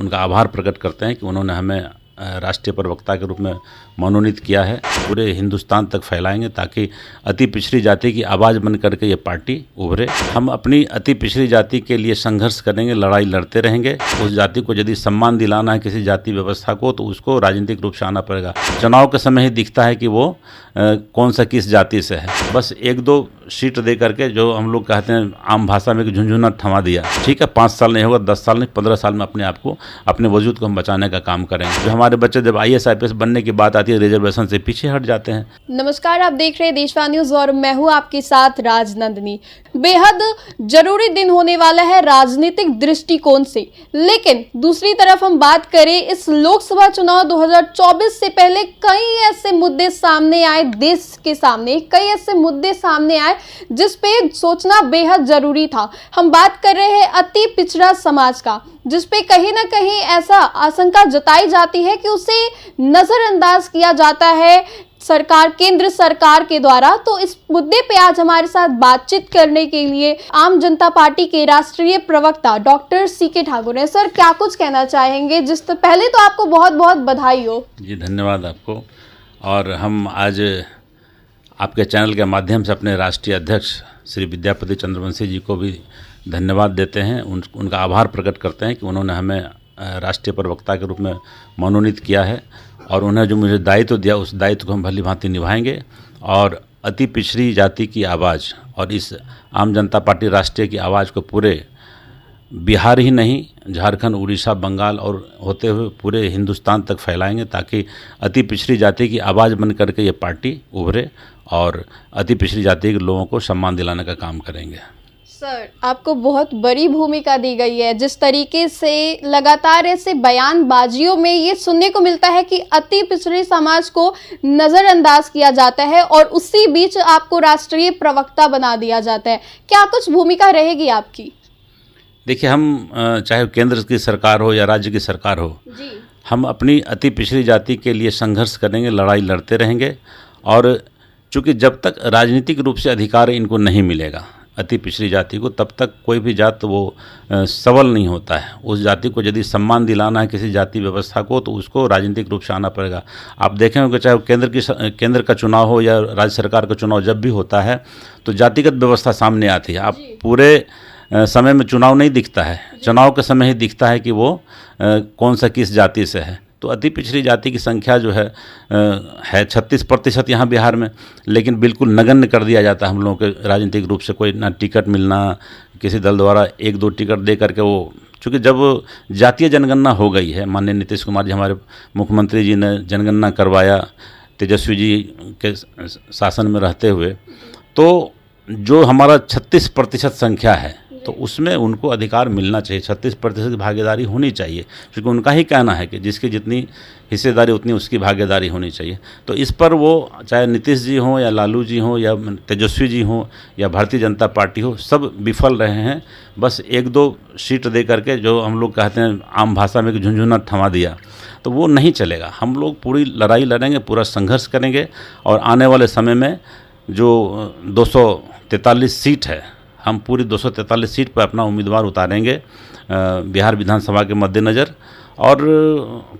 उनका आभार प्रकट करते हैं कि उन्होंने हमें राष्ट्रीय प्रवक्ता के रूप में मनोनीत किया है। पूरे हिंदुस्तान तक फैलाएंगे ताकि अति पिछड़ी जाति की आवाज़ बन करके ये पार्टी उभरे। हम अपनी अति पिछड़ी जाति के लिए संघर्ष करेंगे, लड़ाई लड़ते रहेंगे। उस जाति को यदि सम्मान दिलाना है किसी जाति व्यवस्था को, तो उसको राजनीतिक रूप से आना पड़ेगा। चुनाव के समय ही दिखता है कि वो कौन सा किस जाति से है। बस 1-2 सीट दे करके, जो हम लोग कहते हैं आम भाषा में कि झुंझुना थमा दिया, ठीक है, 5 साल नहीं होगा, 10 साल नहीं, 15 साल में अपने आप को, अपने वजूद को हम बचाने का काम करेंगे। जो हमारे बच्चे जब IAS IPS बनने की बात आती है, रिजर्वेशन से पीछे हट जाते हैं। नमस्कार, आप देख रहे हैं देशवाणी न्यूज और मैं हूं आपके साथ राजनंदिनी। बेहद जरूरी दिन होने वाला है राजनीतिक दृष्टिकोण से, लेकिन दूसरी तरफ हम बात करें इस लोकसभा चुनाव 2024 से पहले कई ऐसे मुद्दे सामने आए, देश के सामने कई ऐसे मुद्दे सामने आए जिस पे सोचना बेहद जरूरी था। हम बात कर रहे हैं अति पिछड़ा समाज का, जिस पे कहीं ना कहीं ऐसा आशंका जताई जाती है कि उसे नजरअंदाज किया जाता है सरकार, केंद्र सरकार के द्वारा। तो इस मुद्दे पे आज हमारे साथ बातचीत करने के लिए आम जनता पार्टी के राष्ट्रीय प्रवक्ता डॉक्टर CK ठाकुर हैं। सर, क्या कुछ कहना चाहेंगे? पहले तो आपको बहुत बहुत बधाई हो। जी, धन्यवाद आपको। और हम आज आपके चैनल के माध्यम से अपने राष्ट्रीय अध्यक्ष श्री विद्यापति चंद्रवंशी जी को भी धन्यवाद देते हैं, उनका आभार प्रकट करते हैं कि उन्होंने हमें राष्ट्रीय प्रवक्ता के रूप में मनोनीत किया है। और उन्हें जो मुझे दायित्व दिया, उस दायित्व को हम भली भांति निभाएंगे और अति पिछड़ी जाति की आवाज़ और इस आम जनता पार्टी राष्ट्रीय की आवाज़ को पूरे बिहार ही नहीं, झारखंड, उड़ीसा, बंगाल और होते हुए पूरे हिंदुस्तान तक फैलाएंगे ताकि अति पिछड़ी जाति की आवाज़ बन करके ये पार्टी उभरे और अति पिछड़ी जाति के लोगों को सम्मान दिलाने का काम करेंगे। सर, आपको बहुत बड़ी भूमिका दी गई है। जिस तरीके से लगातार ऐसे बयानबाजियों में ये सुनने को मिलता है कि अति पिछड़े समाज को नज़रअंदाज किया जाता है और उसी बीच आपको राष्ट्रीय प्रवक्ता बना दिया जाता है, क्या कुछ भूमिका रहेगी आपकी? देखिए, हम चाहे केंद्र की सरकार हो या राज्य की सरकार हो जी, हम अपनी अति पिछड़ी जाति के लिए संघर्ष करेंगे, लड़ाई लड़ते रहेंगे। और चूँकि जब तक राजनीतिक रूप से अधिकार इनको नहीं मिलेगा अति पिछड़ी जाति को, तब तक कोई भी जात वो सबल नहीं होता है। उस जाति को यदि सम्मान दिलाना है किसी जाति व्यवस्था को, तो उसको राजनीतिक रूप से आना पड़ेगा। आप देखेंगे चाहे केंद्र का चुनाव हो या राज्य सरकार का चुनाव जब भी होता है तो जातिगत व्यवस्था सामने आती है। आप पूरे समय में चुनाव नहीं दिखता है, चुनाव के समय ही दिखता है कि वो कौन सा किस जाति से है। तो अति पिछड़ी जाति की संख्या जो है 36% यहाँ बिहार में, लेकिन बिल्कुल नगण्य कर दिया जाता है हम लोगों के राजनीतिक रूप से। कोई ना टिकट मिलना, किसी दल द्वारा 1-2 टिकट दे करके वो, चूँकि जब जातीय जनगणना हो गई है, माननीय नीतीश कुमार जी हमारे मुख्यमंत्री जी ने जनगणना करवाया तेजस्वी जी के शासन में रहते हुए, तो जो हमारा 36% संख्या है तो उसमें उनको अधिकार मिलना चाहिए, 36% की भागीदारी होनी चाहिए, क्योंकि उनका ही कहना है कि जिसकी जितनी हिस्सेदारी उतनी उसकी भागीदारी होनी चाहिए। तो इस पर वो चाहे नीतीश जी हों या लालू जी हों या तेजस्वी जी हों या भारतीय जनता पार्टी हो, सब विफल रहे हैं। बस 1-2 सीट दे करके, जो हम लोग कहते हैं आम भाषा में कि झुंझुना थमा दिया, तो वो नहीं चलेगा। हम लोग पूरी लड़ाई लड़ेंगे, पूरा संघर्ष करेंगे और आने वाले समय में जो 243 सीट है, हम पूरी 243 सीट पर अपना उम्मीदवार उतारेंगे बिहार विधानसभा के मद्देनज़र और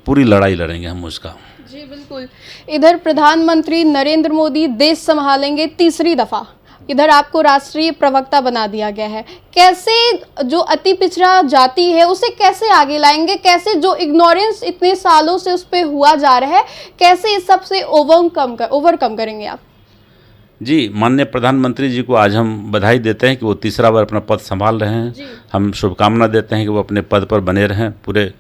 पूरी लड़ाई लड़ेंगे हम उसका। जी बिल्कुल। इधर प्रधानमंत्री नरेंद्र मोदी देश संभालेंगे तीसरी दफा, इधर आपको राष्ट्रीय प्रवक्ता बना दिया गया है। कैसे जो अति पिछड़ा जाति है उसे कैसे आगे लाएंगे? कैसे जो इग्नोरेंस इतने सालों से उस पर हुआ जा रहा है, कैसे इस सब से ओवरकम करेंगे आप? जी, माननीय प्रधानमंत्री जी को आज हम बधाई देते हैं कि वो तीसरा बार अपना पद संभाल रहे हैं। हम शुभकामना देते हैं कि वो अपने पद पर बने रहें, पूरे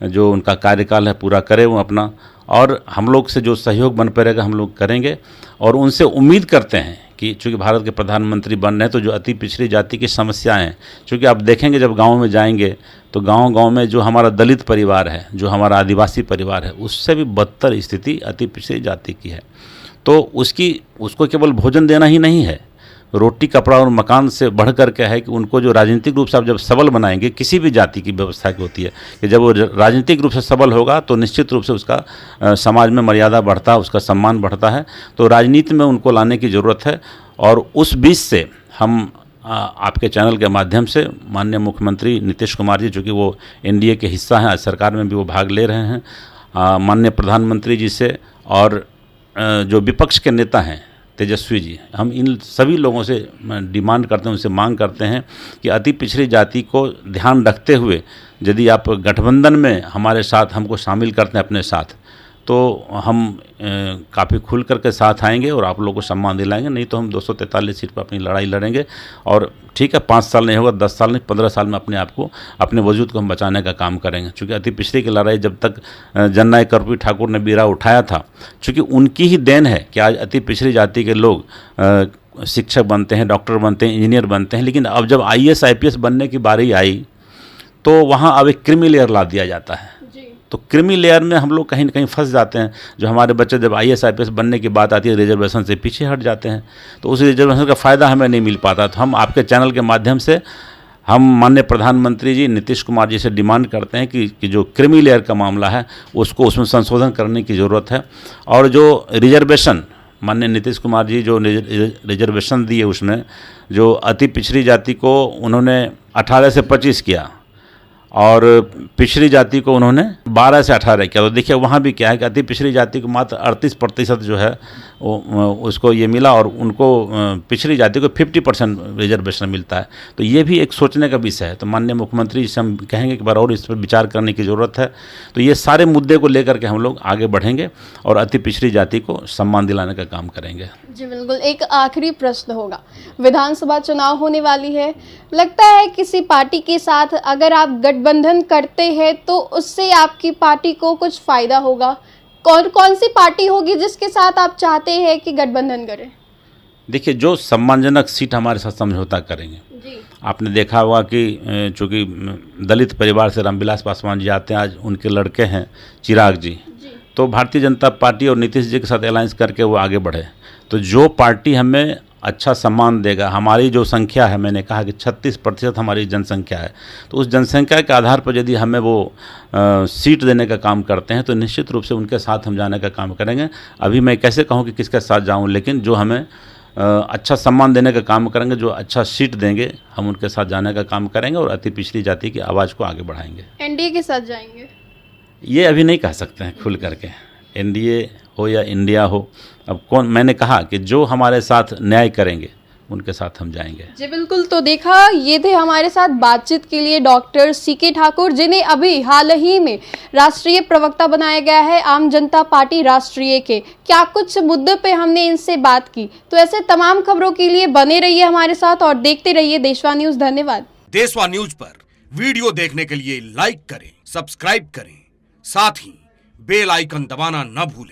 जो उनका कार्यकाल है पूरा करें वो अपना, और हम लोग से जो सहयोग बन पड़ेगा हम लोग करेंगे। और उनसे उम्मीद करते हैं कि चूँकि भारत के प्रधानमंत्री बन रहे हैं तो जो अति पिछड़ी जाति की समस्याएं हैं, चूँकि आप देखेंगे जब गाँव में जाएंगे तो गांव में जो हमारा दलित परिवार है, जो हमारा आदिवासी परिवार है, उससे भी बदतर स्थिति अति पिछड़ी जाति की है। तो उसको केवल भोजन देना ही नहीं है, रोटी कपड़ा और मकान से बढ़ कर के है कि उनको जो राजनीतिक रूप से आप जब सबल बनाएंगे, किसी भी जाति की व्यवस्था की होती है कि जब वो राजनीतिक रूप से सबल होगा तो निश्चित रूप से उसका समाज में मर्यादा बढ़ता है, उसका सम्मान बढ़ता है। तो राजनीति में उनको लाने की ज़रूरत है और उस बीच से हम आपके चैनल के माध्यम से माननीय मुख्यमंत्री नीतीश कुमार जी, चूँकि वो एनडीए के हिस्सा हैं, आज सरकार में भी वो भाग ले रहे हैं, माननीय प्रधानमंत्री जी से और जो विपक्ष के नेता हैं तेजस्वी जी, हम इन सभी लोगों से डिमांड करते हैं, उनसे मांग करते हैं कि अति पिछड़ी जाति को ध्यान रखते हुए यदि आप गठबंधन में हमारे साथ हमको शामिल करते हैं अपने साथ, तो हम काफ़ी खुल करके साथ आएंगे और आप लोगों को सम्मान दिलाएंगे। नहीं तो हम 243 सीट पर अपनी लड़ाई लड़ेंगे और ठीक है, 5 साल नहीं होगा, 10 साल नहीं, 15 साल में अपने आप को, अपने वजूद को हम बचाने का काम करेंगे। चूँकि अति पिछड़ी की लड़ाई जब तक जननायक कर्पूरी ठाकुर ने बीड़ा उठाया था, चूँकि उनकी ही देन है कि आज अति पिछड़ी जाति के लोग शिक्षक बनते हैं, डॉक्टर बनते हैं, इंजीनियर बनते हैं। लेकिन अब जब IAS IPS बनने की बारी आई तो वहाँ अब एक क्रीमी लेयर ला दिया जाता है। तो क्रीमी लेयर में हम लोग कहीं न कहीं फंस जाते हैं। जो हमारे बच्चे जब IAS IPS बनने की बात आती है, रिजर्वेशन से पीछे हट जाते हैं, तो उस रिजर्वेशन का फ़ायदा हमें नहीं मिल पाता। तो हम आपके चैनल के माध्यम से हम माननीय प्रधानमंत्री जी नीतीश कुमार जी से डिमांड करते हैं कि जो क्रीमी लेयर का मामला है उसको, उसमें संशोधन करने की ज़रूरत है। और जो रिजर्वेशन माननीय नीतीश कुमार जी जो रिजर्वेशन दिए, उसमें जो अति पिछड़ी जाति को उन्होंने 18 से 25 किया और पिछड़ी जाति को उन्होंने 12 से 18 किया। तो देखिए वहाँ भी क्या है कि अति पिछड़ी जाति को मात्र 38% जो है वो उसको ये मिला और उनको पिछड़ी जाति को 50% रिजर्वेशन मिलता है। तो ये भी एक सोचने का विषय है। तो माननीय मुख्यमंत्री जी से हम कहेंगे कि बार और इस पर विचार करने की ज़रूरत है। तो ये सारे मुद्दे को लेकर के हम लोग आगे बढ़ेंगे और अति पिछड़ी जाति को सम्मान दिलाने का काम करेंगे। जी बिल्कुल। एक आखिरी प्रश्न होगा, विधानसभा चुनाव होने वाली है, लगता है किसी पार्टी के साथ अगर आप गठबंधन करते हैं तो उससे आपकी पार्टी को कुछ फायदा होगा? कौन सी पार्टी होगी जिसके साथ आप चाहते हैं कि गठबंधन करें? देखिए, जो सम्मानजनक सीट हमारे साथ समझौता करेंगे। जी। आपने देखा होगा कि चूँकि दलित परिवार से रामविलास पासवान जी आते हैं, आज उनके लड़के हैं चिराग जी, तो भारतीय जनता पार्टी और नीतीश जी के साथ अलायंस करके वो आगे बढ़े। तो जो पार्टी हमें अच्छा सम्मान देगा, हमारी जो संख्या है, मैंने कहा कि 36% हमारी जनसंख्या है, तो उस जनसंख्या के आधार पर यदि हमें वो सीट देने का काम करते हैं तो निश्चित रूप से उनके साथ हम जाने का काम करेंगे। अभी मैं कैसे कहूँ कि किसके साथ जाऊँ, लेकिन जो हमें अच्छा सम्मान देने का काम करेंगे, जो अच्छा सीट देंगे, हम उनके साथ जाने का काम करेंगे और अति पिछड़ी जाति की आवाज़ को आगे बढ़ाएंगे। एनडीए के साथ जाएंगे? ये अभी नहीं कह सकते हैं खुल करके, एनडीए हो या इंडिया हो। अब कौन, मैंने कहा कि जो हमारे साथ न्याय करेंगे उनके साथ हम जाएंगे। जी बिल्कुल। तो देखा, ये थे हमारे साथ बातचीत के लिए डॉक्टर CK ठाकुर, जिन्हें अभी हाल ही में राष्ट्रीय प्रवक्ता बनाया गया है आम जनता पार्टी राष्ट्रीय के। क्या कुछ मुद्दों पे हमने इनसे बात की। तो ऐसे तमाम खबरों के लिए बने रहिए हमारे साथ और देखते रहिए देशवा न्यूज। धन्यवाद। देशवा न्यूज पर वीडियो देखने के लिए लाइक करें, सब्सक्राइब करें, साथ ही बेल आइकन दबाना न भूलें।